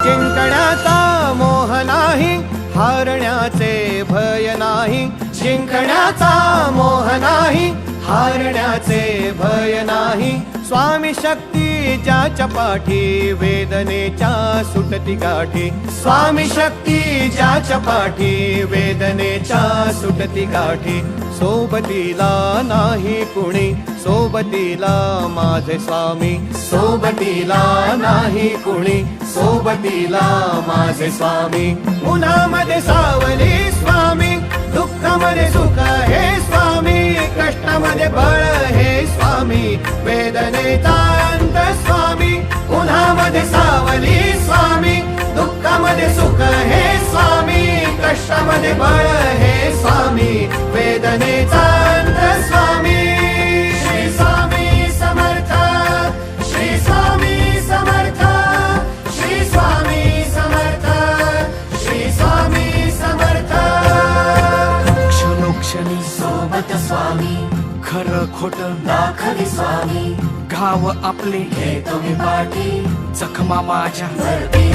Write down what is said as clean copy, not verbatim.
जिंकण्याचा मोह नाही, हारण्याचे भय नाही. जिंकण्याचा मोह नाही, हारण्याचे भय नाही. स्वामी शक्ती ज्याच्या पाठी, वेदनेच्या सुटती गाठी. स्वामी शक्ती ज्याच्या पाठी, वेदनेच्या सुटती गाठी. सोबतीला नाही कुणी, सोबतीला माझे स्वामी. सोबतीला नाही कुणी, सोबतीला माझे स्वामी. उन्हामध्ये सावली स्वामी, दुःखामध्ये सुख हे स्वामी. कष्टामध्ये बळ हे स्वामी, वेदनेचा अंत स्वामी. उन्हामध्ये सावली स्वामी, दुःखामध्ये सुख हे स्वामी. कष्टामध्ये बळ हे स्वामी, वेदनेचा अंत स्वामी. श्री स्वामी समर्थ, श्री स्वामी समर्थ, श्री स्वामी समर्थ, श्री स्वामी समर्थ. क्षणोक्षणी सोबत स्वामी, खरं खोट दाखवी स्वामी. घाव आपले हे तुम्ही पाठी, जखमा माझ्या भरती